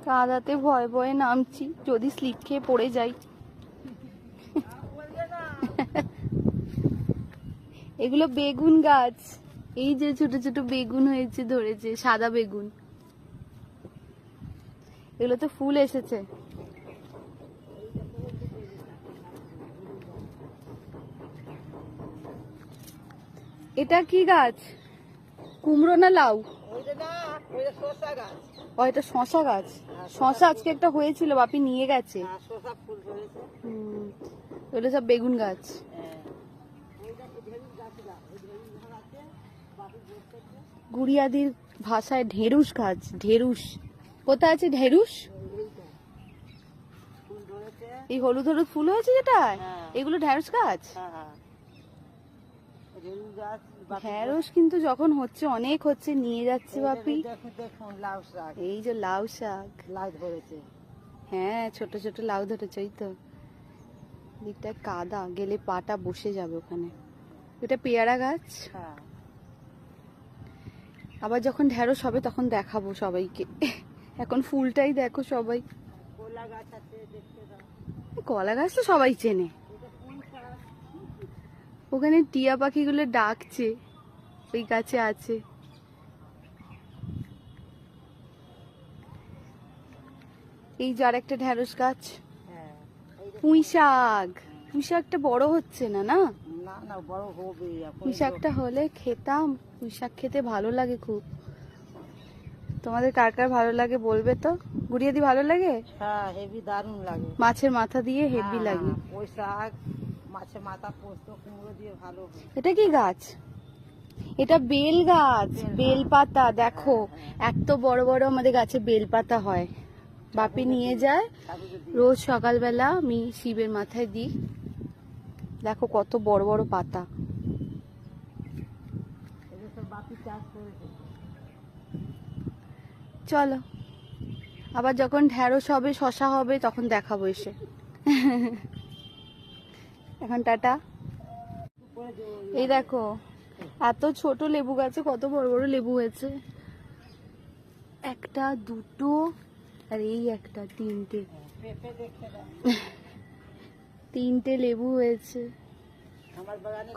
কাদাতে ভয়ে ভয়ে নামছি, যদি স্লিপ খেয়ে পড়ে যাই। এগুলো বেগুন গাছ, এই যে ছোট ছোট বেগুন হয়েছে, ধরেছে সাদা বেগুন, এগুলো তো ফুল এসেছে। এটা কি গাছ? কুমড়ো না লাউ? এটা শশা গাছ। শশা আজকে একটা হয়েছিল, বাপি নিয়ে গেছে। এগুলো সব বেগুন গাছ। গুড়িয়াদির ভাষায় ঢেঁড়ুস গাছ। ঢেঁড়ুস কোথায় আছে? ঢেঁড়ুস এই হলুদ হলুদ ফুল হয়েছে যেটা, এগুলো ঢেঁড়ুস গাছ। ঢেঁড়স কিন্তু যখন হচ্ছে, অনেক হচ্ছে, নিয়ে যাচ্ছে বাপি। এই যে লাউ শাক, লাউ ধরেছে। হ্যাঁ, ছোট ছোট লাউ ধরেছে। ওই তো দিকটা কাদা, গেলে পাটা বসে যাবে ওখানে। এটা পেয়ারা গাছ। আবার যখন ঢেঁড়স হবে তখন দেখাবো সবাইকে। এখন ফুলটাই দেখো সবাই। কলা গাছ তো সবাই চেনে। ওখানে টিয়া পাখিগুলো ডাকছে, ওই গাছে আছে। এই যে আরেকটা ঢেঁড়স গাছ। পুঁই শাক, পুঁই শাকটা বড় হচ্ছে না, না না বড় হবে। পুঁই শাকটা হলে খেতাম। পুঁই শাক খেতে ভালো লাগে খুব। তোমাদের কার কার ভালো লাগে বলবে তো। গুড়িয়াদি ভালো লাগে? হ্যাঁ, হেভি দারুণ লাগে। মাছের মাথা দিয়ে হেভি লাগে। পুঁই শাক, মাছের মাথা পোস্ত কুমড়ো দিয়ে ভালো। এটা কি গাছ? এটা বেল গাছ। বেল পাতা দেখো, এত বড় বড় আমাদের গাছে বেল পাতা হয়। বাপি নিয়ে যায় রোজ সকালবেলা, আমি শিবের মাথায় দিই। দেখো কত বড় বড় পাতা। চলো, আবার যখন ঢেঁড়স হবে, শশা হবে, তখন দেখাবো এসে। এখন টাটা। এই দেখো, এত ছোট লেবু গাছে কত বড় বড় লেবু হয়েছে। একটা, দুটো, আর এই একটা, তিনটে। তিনটে লেবু হয়েছে।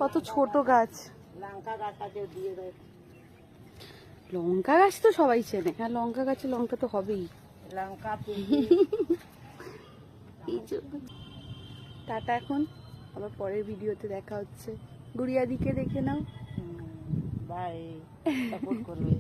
কত ছোট গাছ। লঙ্কা গাছ আছে, দিয়ে দেয়। লঙ্কা গাছ তো সবাই চেনে। হ্যাঁ, লঙ্কা গাছে লঙ্কা তো হবেই। লঙ্কা। টাটা এখন, আবার পরের ভিডিওতে দেখা হচ্ছে। গুড়িয়াদিকে দেখে নাও। বাই। সাপোর্ট করবে।